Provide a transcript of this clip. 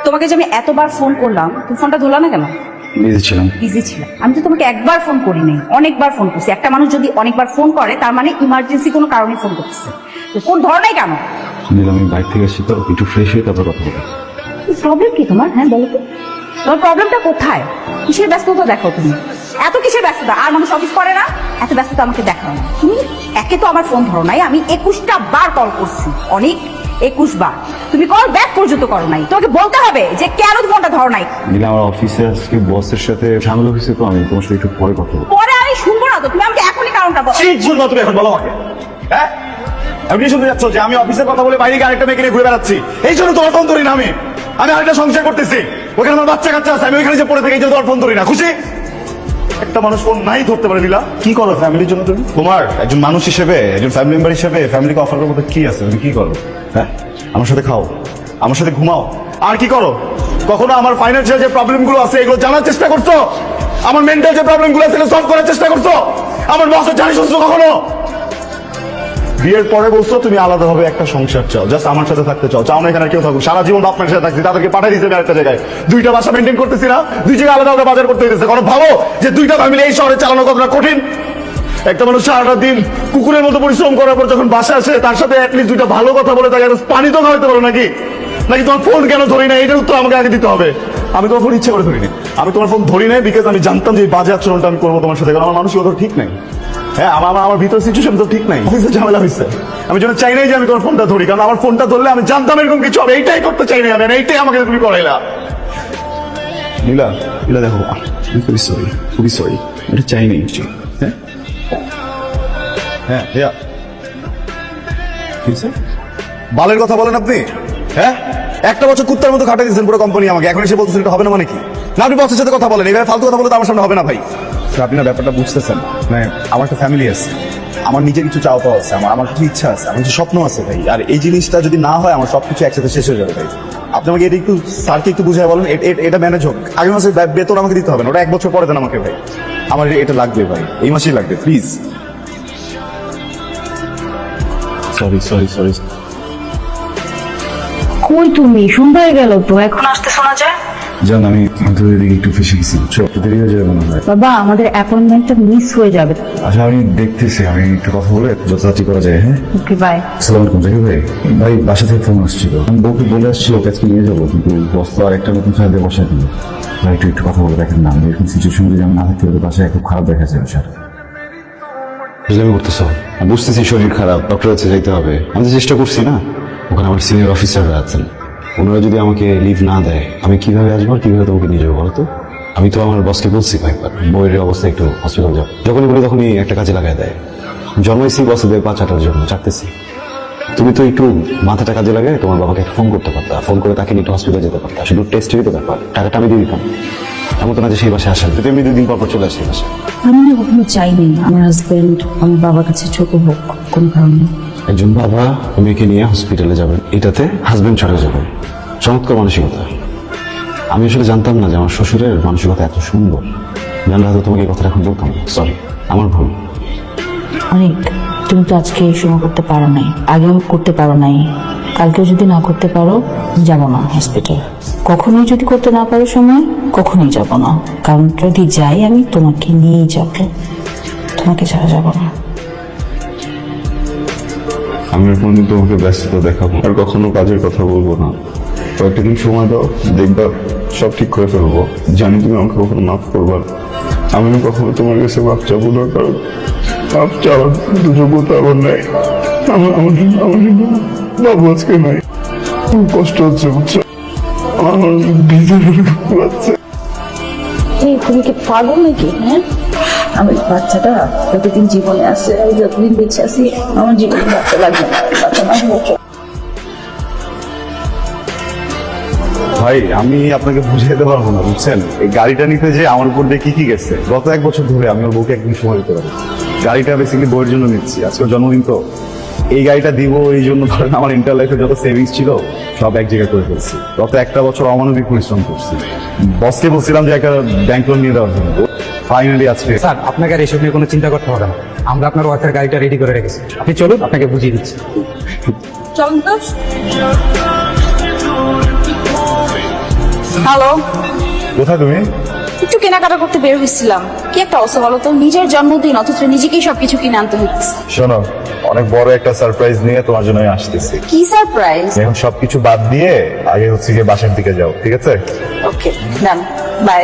তোমাকে যে আমি এতবার ফোন করলাম, তুমি ফোনটা ধরলা না কেন? বিজি ছিলাম। বিজি ছিলাম? আমি তো তোমাকে একবার ফোন করি নাই, অনেকবার ফোন করছি। একটা মানুষ যদি অনেকবার ফোন করে তার মানে ইমার্জেন্সি কোনো কারণে ফোন করতেছে। তো ফোন ধর নাই কেন? আমি বাইরে থেকে আসছি তো, একটু ফ্রেশ হয়ে তারপর কথা বলবো। প্রবলেম কি তোমার? হ্যাঁ বলো তো, তোমার প্রবলেমটা কোথায়? কিসের ব্যস্ততা দেখো তুমি? এত কিসের ব্যস্ততা? আর মানুষ অফিস করে না? এত ব্যস্ততা আমাকে দেখাও না। তুমি একে তো আমার ফোন ধরো নাই, আমি 21টা বার কল করছি, অনেক 21 বার। তুমি কল ব্যাক পর্যন্ত করো নাই। তোমাকে বলতে হবে যে কেন ফোনটা ধরো নাই। নীলা, আমার অফিসে আজকে বসের সাথে ঝামেলা হয়েছে, তো আমি তোমার সাথে একটু পরে কথা বলবো। পরে আমি শুনবো না তো, তুমি আমাকে এখনই কারণটা বলো। কি শুনবো তুমি এখন বলো আমাকে? হ্যাঁ, আমি কি শুনতে যাচ্ছ যে আমি অফিসের কথা বলে বাইরে গিয়ে আরেকটা মেয়েকে নিয়ে ঘুরে বেড়াচ্ছি? এই জন্য তোমার ফোন ধরি না। আমি আরেকটা সংসার করতেছি, ওখানে আমার বাচ্চা কাচ্চা আছে, আমি ওইখানে যে পড়ে থাকি, এই জন্য তোমার ফোন ধরি না। খুশি? একটা মানুষ ফোন নাই ধরতে পারে। নীলা, কি করো ফ্যামিলির জন্য তুমি? তোমার একজন মানুষ হিসেবে, একজন ফ্যামিলি মেম্বার হিসেবে ফ্যামিলিকে অফার করার মতো কি আছে? তুমি কি করো? হ্যাঁ, আমার সাথে খাও, আমার সাথে ঘুমাও, আর কি করো? কখনো আমার ফাইন্যান্সিয়াল যে প্রবলেম গুলো আছে এগুলো জানার চেষ্টা করছো? আমার মেন্টাল যে প্রবলেম গুলো আছে সলভ করার চেষ্টা করছো? আমার বসের জানি শুনছো কখনো? বিয়ের পরে বলছো তুমি আলাদাভাবে একটা সংসার চাও, জাস্ট আমার সাথে থাকতে চাও, চাও না এখানে কেউ থাকুক। সারা জীবন আপনার সাথে থাকছি, তাদেরকে পাঠিয়ে দিয়েছে আরেকটা জায়গায়। দুইটা বাসা মেনটেন করতেছি না, দুই জায়গায় আলাদা আলাদা বাজার করতে হইতেছে। কারণ ভাবো যে দুইটা ফ্যামিলি এই শহরে চালানো কতটা কঠিন। একটা মানুষ সারাটা দিন কুকুরের মতো পরিশ্রম করার পর যখন বাসা আসে, তার সাথে অ্যাটলিস্ট দুইটা ভালো কথা বলে তাকে পানি তো খাওয়াতে পারো নাকি? নাকি তোমার ফোন কেন ধরি না, এটার উত্তর আমাকে আগে দিতে হবে। আমি তোমার ফোন ইচ্ছে করে ধরিনি। আমি তোমার ফোন ধরি নাই বিকজ আমি জানতাম যে এই বাজে আচরণটা আমি করবো তোমার সাথে, কারণ আমার মানসিকতা ঠিক নাই। হ্যাঁ, আমার ভিতর সিচুয়েশন তো ঠিক নাই, অফিসে ঝামেলা হয়েছে। আমি জন্য চাই নাই যে আমি তোমার ফোনটা ধরি, কারণ আমার ফোনটা ধরলে আমি জানতাম এরকম কিছু হবে। এইটাই করতে চাই নাই আমি, এইটাই আমাকে তুমি করাইলা। নীলা, নীলা দেখো, আমি খুবই সরি, খুবই সরি, এটা চাই নাই। হ্যাঁ হ্যাঁ ভাইয়া, বালের কথা বলেন আপনি? হ্যাঁ, একটা বছর কুত্তার মতো খাটাই দিয়েছেন পুরো কোম্পানি আমাকে, এখন এসে বলতেছেন এটা হবে না মানে কি? না, আপনি বসের সাথে কথা বলেন, এভাবে ফালতু কথা বলে তো আমার সামনে হবে না ভাই। আপনি না ব্যাপারটা বুঝতেছেন, মানে আমার একটা ফ্যামিলি আছে, আমার নিজের কিছু চাওয়া পাওয়া আছে, আমার কিছু ইচ্ছা আছে, আমার কিছু স্বপ্ন আছে ভাই। আর এই জিনিসটা যদি না হয় আমার সবকিছু একসাথে শেষ হয়ে যাবে ভাই। আপনি আমাকে এটা একটু স্যারকে একটু বুঝাই বলেন, এটা ম্যানেজ হোক। আগামী মাসে বেতন আমাকে দিতে হবে না, ওটা 1 বছর পরে দেন আমাকে ভাই। আমার এটা লাগবে ভাই, এই মাসেই লাগবে প্লিজ। Sorry sorry sorry. কই তুমি? সন্ধ্যা হয়ে গেল তো, এখন আসতে শোনা যায়? জান, আমি তোদের দিকে একটু ফেসে গেছি, দেরি হয়ে যাবে মনে হয়। বাবা, আমাদের অ্যাপয়েন্টমেন্টটা মিস হয়ে যাবে। আচ্ছা, আমি দেখতেছি, আমি একটু কথা বলে যথাযথ করা যায়। হ্যাঁ, ওকে, বাই। আসসালামু আলাইকুম। জাকির ভাই, ভাই বাসা থেকে ফোন আসছিল, আমি বউকে বলে আসছিল ওকে আজকে নিয়ে যাবো, কিন্তু বস তো আর একটা নতুন ফ্যামিলি বসায় দিল। ভাই একটু কথা বলে দেখেন না, এরকম সিচুয়েশন যদি আমি না থাকতে পারি বাসায় খুব খারাপ দেখা যায় বিষয়টা। বুঝলাম করতেছ, আমি বুঝতেছি শরীর খারাপ, ডক্টর কাছে যাইতে হবে, আমি তো চেষ্টা করছি না। ওখানে আমার সিনিয়র অফিসাররা আছেন, ওনারা যদি আমাকে লিভ না দেয় আমি কিভাবে আসবো, কিভাবে তোমাকে নিয়ে যাবো বলতো? আমি তো আমার বসকে বলছি ভাই বইয়ের অবস্থা একটু হসপিটাল যাবো, যখনই বলি তখনই একটা কাজে লাগাই দেয়। জন্মাইছি বসেদের 5-8টার জন্য, চাকতেছি। তুমি তো একটু মাথাটা কাজে লাগে, তোমার বাবাকে ফোন করতে পারতা, ফোন করে তাকে নিয়ে একটু হসপিটাল যেতে পারতা, শুধু টেস্টেরই তো ব্যাপার, টাকাটা আমি দিয়ে দিতাম। এমন তো না যে সেই বাসায় আসেন, কিন্তু এমনি 2 দিন পর চলে আসে বাসায়। আমি না কখনো চাইনি আমার হাজবেন্ড আমার বাবার কাছে ছোট হোক কোনো কারণে। একজন বাবা মেয়েকে নিয়ে হসপিটালে যাবেন, এটাতে হাজবেন্ড ছড়ে যাবেন, চমৎকার মানসিকতা। আমি আসলে জানতাম না যে আমার শ্বশুরের মানসিকতা এত সুন্দর, জানলে হয়তো তোমাকে এই কথাটা এখন বলতাম। সরি, আমার ভুল। অনেক, তুমি তো আজকে এই সময় করতে পারো নাই, আগেও করতে পারো নাই, কালকেও যদি না করতে পারো যাবো না হসপিটাল। কখনোই যদি করতে না পারো সময়, কখনোই যাব না, কারণ যদি যাই আমি তোমাকে নিয়েই যাব, তোমাকে ছাড়া যাব না। আমি কোনদিন তোমাকে ব্যস্ততা দেখাবো আর কখনো কাজের কথা বলবো না। কয়েকটা দিন সময় দাও, দেখবা সব ঠিক করে ফেলবো। জানি তুমি আমাকে কখনো মাফ করবা না, আমি কখনো তোমার কাছে মাফ চাবো না, কারণ মাফ চাওয়ার যোগ্যতা আমার নাই। আমার জন্য বাবু আজকে নাই, খুব কষ্ট হচ্ছে বুঝছো, আমার ভিতরে লাগছে। তুমি কি পাগল নাকি? হ্যাঁ, আমি বাচ্চাটা যতদিন জীবনে আছে, আমি যতদিন বেঁচে আছি, আমার জীবনে বাচ্চা লাগবে না, বাচ্চা না। ভাই, আমি আপনাকে বুঝাইতে পারবো না বুঝছেন। এই গাড়িটা নিতে যে আমার উপর দিয়ে কি গেছে, গত 1 বছর ধরে আমি ওর বউকে একদিন সময় দিতে পারি। গাড়িটা বেসিক্যালি বউয়ের জন্য নিচ্ছি, আজকে জন্মদিন তো এই গাড়িটা দিব, এই জন্য ধরেন আমার ইন্টার লাইফে যত সেভিংস ছিল সব এক জায়গায় করে ফেলছি। গত 1টা বছর অমানবিক পরিশ্রম করছি। বসকে বলছিলাম যে একটা ব্যাংক লোন নিয়ে দেওয়ার জন্য, ফাইনালি আজকে স্যার আপনাকে আর এসব নিয়ে কোনো চিন্তা করতে হবে না, আমরা আপনার ওয়াইফের গাড়িটা রেডি করে রেখেছি। আপনি চলুন, আপনাকে বুঝিয়ে দিচ্ছি। চলুন তো। হ্যালো, কোথায় তুমি? একটু কেনাকাটা করতে বের হয়েছিলাম। কি একটা অবস্থা বলো তো, নিজের জন্মদিন অথচ নিজেকেই সবকিছু কিনে আনতে হইতেছে। শোনো, অনেক বড় একটা সারপ্রাইজ নিয়ে তোমার জন্য আমি আসতেছি। কি সারপ্রাইজ? এখন সবকিছু বাদ দিয়ে আগে হচ্ছে গিয়ে বাসার দিকে যাও, ঠিক আছে? ওকে, ডান, বাই।